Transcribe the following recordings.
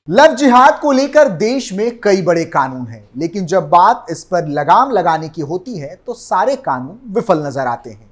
Love जिहाद को लेकर देश में कई बड़े कानून हैं, लेकिन जब बात इस पर लगाम लगाने की होती है तो सारे कानून विफल नजर आते हैं।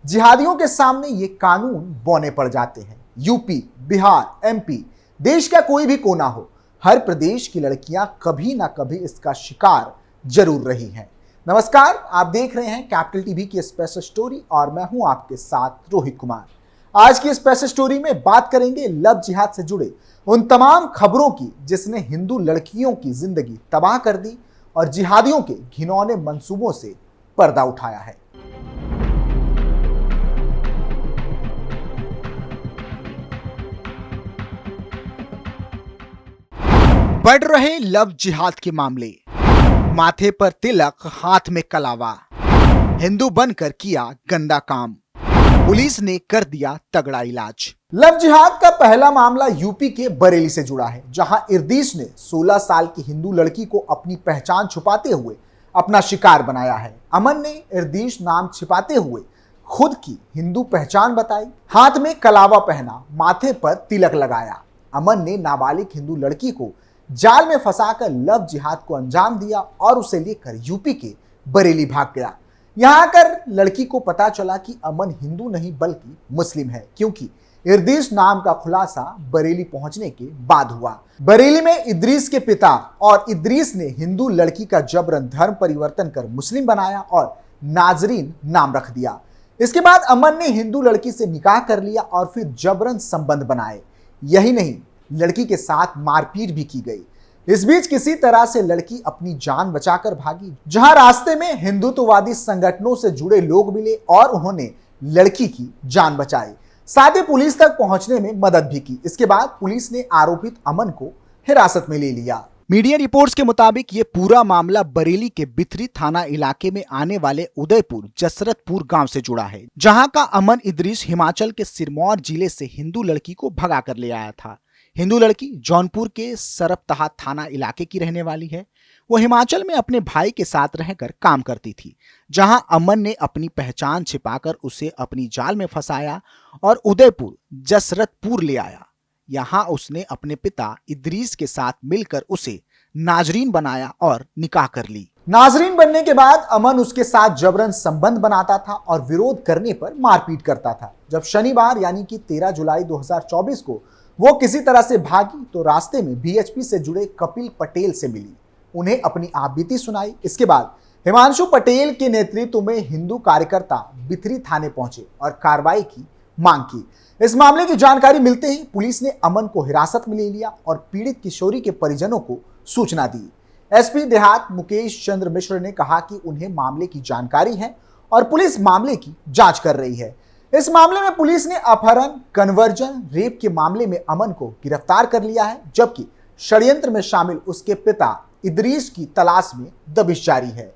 जिहादियों के सामने ये कानून बौने पड़ जाते हैं। यूपी, बिहार, एमपी, देश का कोई भी कोना हो, हर प्रदेश की लड़कियां कभी ना कभी इसका शिकार जरूर रही हैं। नमस्कार, आप देख रहे हैं कैपिटल टीवी की स्पेशल स्टोरी और मैं हूं आपके साथ रोहित कुमार। आज की स्पेशल स्टोरी में बात करेंगे लव जिहाद से जुड़े उन तमाम खबरों की जिसने हिंदू लड़कियों की जिंदगी तबाह कर दी और जिहादियों के घिनौने मंसूबों से पर्दा उठाया है। बढ़ रहे लव जिहाद के मामले, माथे पर तिलक, हाथ में कलावा, हिंदू बनकर किया गंदा काम, पुलिस ने कर दिया तगड़ा इलाज। लव जिहाद का पहला मामला यूपी के बरेली से जुड़ा है, जहां इर्दीश ने 16 साल की हिंदू लड़की को अपनी पहचान छुपाते हुए अपना शिकार बनाया है। अमन ने इर्दीश नाम छिपाते हुए खुद की हिंदू पहचान बताई, हाथ में कलावा पहना, माथे पर तिलक लगाया। अमन ने नाबालिग हिंदू लड़की को जाल में फंसाकर लव जिहाद को अंजाम दिया और उसे लेकर यूपी के बरेली भाग गया। यहां आकर लड़की को पता चला कि अमन हिंदू नहीं बल्कि मुस्लिम है, क्योंकि इर्दीस नाम का खुलासा बरेली पहुंचने के बाद हुआ। बरेली में इद्रीस के पिता और इद्रीस ने हिंदू लड़की का जबरन धर्म परिवर्तन कर मुस्लिम बनाया और नाजरीन नाम रख दिया। इसके बाद अमन ने हिंदू लड़की से निकाह कर लिया और फिर जबरन संबंध बनाए। यही नहीं, लड़की के साथ मारपीट भी की गई। इस बीच किसी तरह से लड़की अपनी जान बचाकर भागी, जहां रास्ते में हिंदुत्ववादी संगठनों से जुड़े लोग मिले और उन्होंने लड़की की जान बचाई, साथ ही पुलिस तक पहुंचने में मदद भी की। इसके बाद पुलिस ने आरोपित अमन को हिरासत में ले लिया। मीडिया रिपोर्ट्स के मुताबिक ये पूरा मामला बरेली के बिथरी थाना इलाके में आने वाले उदयपुर जसरतपुर गांव से जुड़ा है, जहां का अमन इद्रीस हिमाचल के सिरमौर जिले से हिंदू लड़की को भगा कर ले आया था। हिंदू लड़की जौनपुर के सरपतहा थाना इलाके की रहने वाली है। वो हिमाचल में अपने भाई के साथ रहकर काम करती थी, जहां अमन ने अपनी पहचान छिपाकर उसे अपनी जाल में फंसाया और उदयपुर जसरतपुर ले आया। यहां उसने अपने पिता इद्रीस के साथ मिलकर उसे नाजरीन बनाया और निकाह कर ली। नाजरीन बनने के बाद अमन उसके साथ जबरन संबंध बनाता था और विरोध करने पर मारपीट करता था। जब शनिवार यानी कि 13 जुलाई 2024 को वो किसी तरह से भागी तो रास्ते में बीएचपी से जुड़े कपिल पटेल से मिली, उन्हें अपनी आपबीती सुनाई। इसके बाद हिमांशु पटेल के नेतृत्व में हिंदू कार्यकर्ता बिथरी थाने पहुंचे और कार्रवाई की मांग की। इस मामले की जानकारी मिलते ही पुलिस ने अमन को हिरासत में ले लिया और पीड़ित किशोरी के परिजनों को सूचना दी। एसपी देहात मुकेश चंद्र मिश्र ने कहा कि उन्हें मामले की जानकारी है और पुलिस मामले की जांच कर रही है। इस मामले में पुलिस ने अपहरण, कन्वर्जन, रेप के मामले में अमन को गिरफ्तार कर लिया है, जबकि षड्यंत्र में शामिल उसके पिता इद्रीस की तलाश में दबिश जारी है।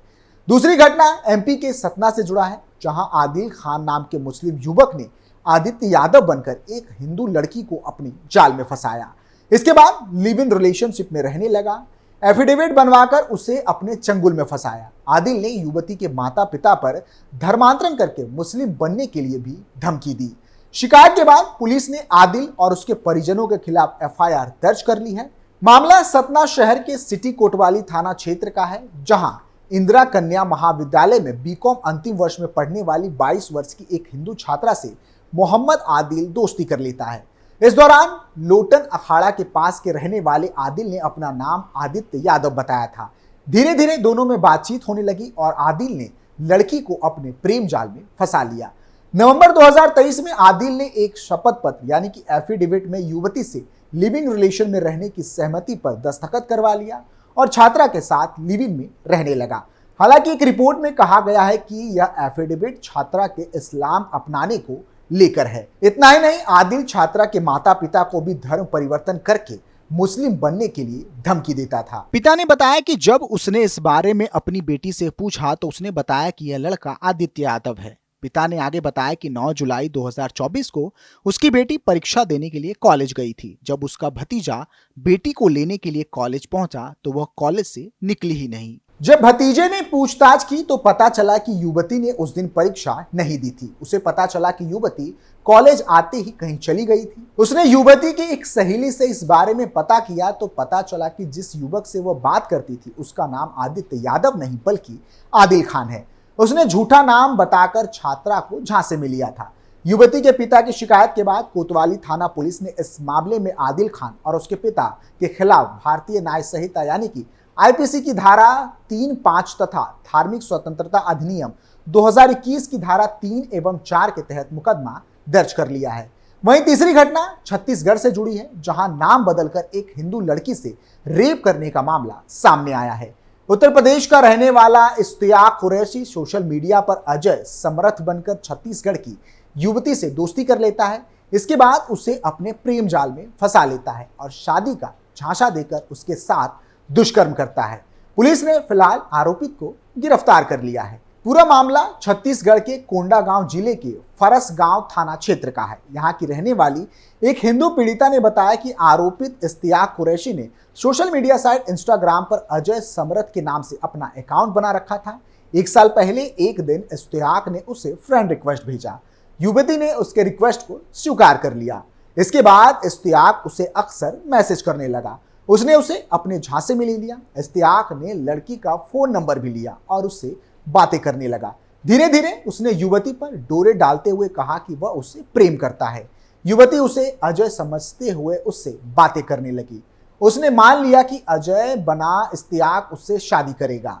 दूसरी घटना एमपी के सतना से जुड़ा है, जहां आदिल खान नाम के मुस्लिम युवक ने आदित्य यादव बनकर एक हिंदू लड़की को अपनी जाल में फंसाया। इसके बाद लिव इन रिलेशनशिप में रहने लगा, एफिडेविट बनवाकर उसे अपने चंगुल में फंसाया। आदिल ने युवती के माता पिता पर धर्मांतरण करके मुस्लिम बनने के लिए भी धमकी दी। शिकायत के बाद पुलिस ने आदिल और उसके परिजनों के खिलाफ एफआईआर दर्ज कर ली है। मामला सतना शहर के सिटी कोतवाली थाना क्षेत्र का है, जहां इंदिरा कन्या महाविद्यालय में बीकॉम अंतिम वर्ष में पढ़ने वाली 22 वर्ष की एक हिंदू छात्रा से मोहम्मद आदिल दोस्ती कर लेता है। इस दौरान लोटन अखाड़ा के पास के रहने वाले आदिल ने अपना नाम आदित्य यादव बताया था। धीरे धीरे दोनों में बातचीत होने लगी और आदिल ने लड़की को अपने प्रेम जाल में फंसा लिया। नवंबर 2023 में आदिल ने एक शपथ पत्र यानी कि एफिडेविट में युवती से लिविंग रिलेशन में रहने की सहमति पर दस्तखत करवा लिया और छात्रा के साथ लिविंग में रहने लगा। हालांकि एक रिपोर्ट में कहा गया है कि यह एफिडेविट छात्रा के इस्लाम अपनाने को लेकर है। इतना ही नहीं, आदिल छात्रा के माता पिता को भी धर्म परिवर्तन करके मुस्लिम बनने के लिए धमकी देता था। पिता ने बताया कि जब उसने इस बारे में अपनी बेटी से पूछा तो उसने बताया कि यह लड़का आदित्य यादव है। पिता ने आगे बताया कि 9 जुलाई 2024 को उसकी बेटी परीक्षा देने के लिए कॉलेज गई थी। जब उसका भतीजा बेटी को लेने के लिए कॉलेज पहुंचा तो वह कॉलेज से निकली ही नहीं। जब भतीजे ने पूछताछ की तो पता चला कि युवती ने उस दिन परीक्षा नहीं दी थी। उसे पता चला कि युवती कॉलेज आते ही कहीं चली गई थी। उसने युवती की एक सहेली से इस बारे में पता किया तो पता चला कि जिस युवक से वह बात करती थी उसका नाम आदित्य यादव नहीं बल्कि आदिल खान है। उसने झूठा नाम बताकर छात्रा को झांसे में लिया था। युवती के पिता की शिकायत के बाद कोतवाली थाना पुलिस ने इस मामले में आदिल खान और उसके पिता के खिलाफ भारतीय न्याय संहिता यानी कि आईपीसी की धारा 3(5) तथा धार्मिक स्वतंत्रता अधिनियम 2021 की धारा 3 एवं 4 के तहत मुकदमा दर्ज कर लिया है। वहीं तीसरी घटना छत्तीसगढ़ से जुड़ी है, जहां नाम बदलकर एक हिंदू लड़की से रेप करने का मामला सामने आया है। उत्तर प्रदेश का रहने वाला इश्तियाक कुरैशी सोशल मीडिया पर अजय समर्थ बनकर छत्तीसगढ़ की युवती से दोस्ती कर लेता है। इसके बाद उसे अपने प्रेम जाल में फंसा लेता है और शादी का झांसा देकर उसके साथ दुष्कर्म करता है। पुलिस ने फिलहाल आरोपित को गिरफ्तार कर लिया है। पूरा मामला छत्तीसगढ़ के कोंडागांव जिले के फरसगांव थाना क्षेत्र का है। यहाँ की रहने वाली एक हिंदू पीड़िता ने बताया कि आरोपित इश्तियाक कुरैशी ने सोशल मीडिया साइट इंस्टाग्राम पर अजय समर्थ के नाम से अपना अकाउंट बना रखा था। 1 साल पहले एक दिन इश्तियाक ने उसे फ्रेंड रिक्वेस्ट भेजा। युवती ने उसके रिक्वेस्ट को स्वीकार कर लिया। इसके बाद इश्तियाक उसे अक्सर मैसेज करने लगा। उसने उसे अपने झांसे में ले लिया। इश्तियाक ने लड़की का फोन नंबर भी लिया और उससे बातें करने लगा। धीरे धीरे उसने युवती पर डोरे डालते हुए कहा कि वह उससे प्रेम करता है। युवती उसे अजय समझते हुए उससे बातें करने लगी। उसने मान लिया कि अजय बना इश्तियाक उससे शादी करेगा।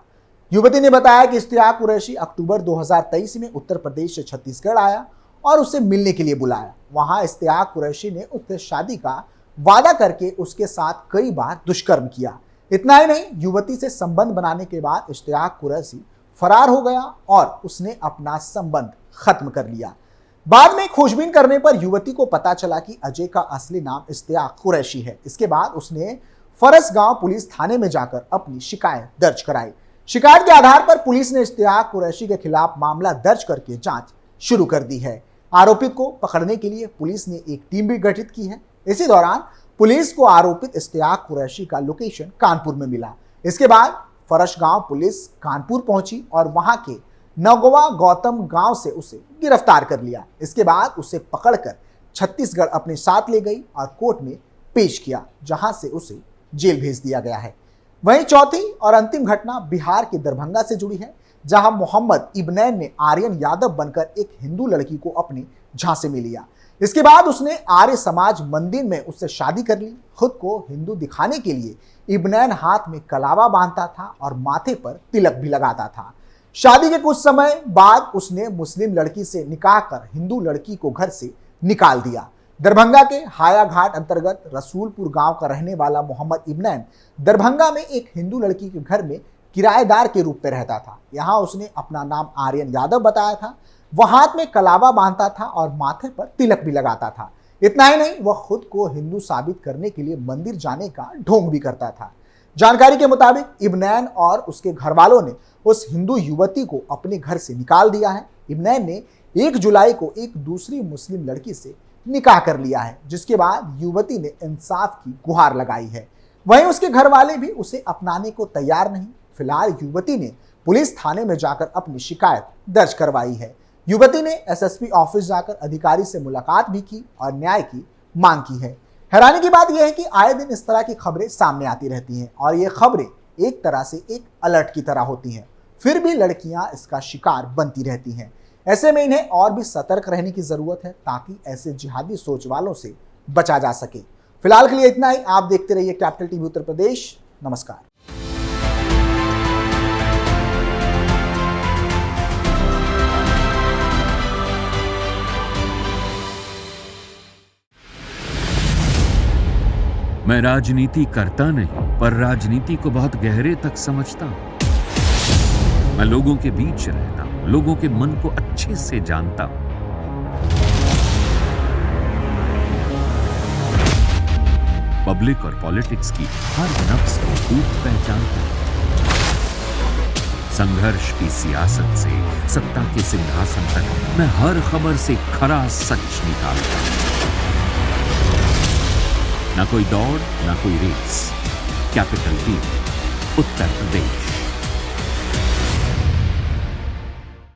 युवती ने बताया कि इश्तियाक कुरैशी अक्टूबर 2023 में उत्तर प्रदेश से छत्तीसगढ़ आया और उसे मिलने के लिए बुलाया। वहां इश्तियाक कुरैशी ने उससे शादी का वादा करके उसके साथ कई बार दुष्कर्म किया। इतना ही नहीं, युवती से संबंध बनाने के बाद इश्तियाक कुरैशी फरार हो गया और उसने अपना संबंध खत्म कर लिया। बाद में खोजबीन करने पर युवती को पता चला कि अजय का असली नाम इश्तियाक कुरैशी है। इसके बाद उसने फरसगांव पुलिस थाने में जाकर अपनी शिकायत दर्ज कराई। शिकायत के आधार पर पुलिस ने इश्तियाक कुरैशी के खिलाफ मामला दर्ज करके जांच शुरू कर दी है। आरोपित को पकड़ने के लिए पुलिस ने एक टीम भी गठित की है। इसी दौरान पुलिस को आरोपित इश्तियाक कुरैशी का लोकेशन कानपुर में मिला। इसके बाद फरसगांव पुलिस कानपुर पहुंची और वहां के नगवा गौतम गांव से उसे गिरफ्तार कर लिया। इसके बाद उसे पकड़कर छत्तीसगढ़ अपने साथ ले गई और कोर्ट में पेश किया, जहां से उसे जेल भेज दिया गया है। वहीं चौथी और अंतिम घटना बिहार के दरभंगा से जुड़ी है, जहां मोहम्मद इब्नैन ने आर्यन यादव बनकर एक हिंदू लड़की को अपने झांसे में लिया। इसके बाद उसने आर्य समाज मंदिर में उससे शादी कर ली। खुद को हिंदू दिखाने के लिए इब्नैन हाथ में कलावा बांधता था और माथे पर तिलक भी लगाता था। शादी के कुछ समय बाद उसने मुस्लिम लड़की से निकाह कर हिंदू लड़की को घर से निकाल दिया। दरभंगा के हाया घाट अंतर्गत रसूलपुर गांव का रहने वाला मोहम्मद इब्नैन दरभंगा में एक हिंदू लड़की के घर में किराएदार के रूप में रहता था। यहाँ उसने अपना नाम आर्यन यादव बताया था। वह हाथ में कलावा बांधता था और माथे पर तिलक भी लगाता था। इतना ही नहीं, वह खुद को हिंदू साबित करने के लिए मंदिर जाने का ढोंग भी करता था। जानकारी के मुताबिक इब्नैन और उसके घर वालों ने उस हिंदू युवती को अपने घर से निकाल दिया है। इब्नैन ने 1 जुलाई को एक दूसरी मुस्लिम लड़की से निकाह कर लिया है, जिसके बाद युवती ने इंसाफ की गुहार लगाई है। वहीं उसके घर वाले भी उसे अपनाने को तैयार नहीं। फिलहाल युवती ने पुलिस थाने में जाकर अपनी शिकायत दर्ज करवाई है। युवती ने एसएसपी ऑफिस जाकर अधिकारी से मुलाकात भी की और न्याय की मांग की है। हैरानी की बात यह है कि आए दिन इस तरह की खबरें सामने आती रहती हैं और ये खबरें एक तरह से एक अलर्ट की तरह होती हैं, फिर भी लड़कियां इसका शिकार बनती रहती हैं। ऐसे में इन्हें और भी सतर्क रहने की जरूरत है ताकि ऐसे जिहादी सोच वालों से बचा जा सके। फिलहाल के लिए इतना ही। आप देखते रहिए कैपिटल टीवी उत्तर प्रदेश। नमस्कार। मैं राजनीति करता नहीं, पर राजनीति को बहुत गहरे तक समझता हूं। मैं लोगों के बीच रहता हूं, लोगों के मन को अच्छे से जानता हूं। पब्लिक और पॉलिटिक्स की हर नब्ज को खूब पहचानता हूं। संघर्ष की सियासत से सत्ता के सिंहासन तक मैं हर खबर से खरा सच निकालता हूं। ना कोई दौड़, ना कोई race. Capital TV, Uttar Pradesh.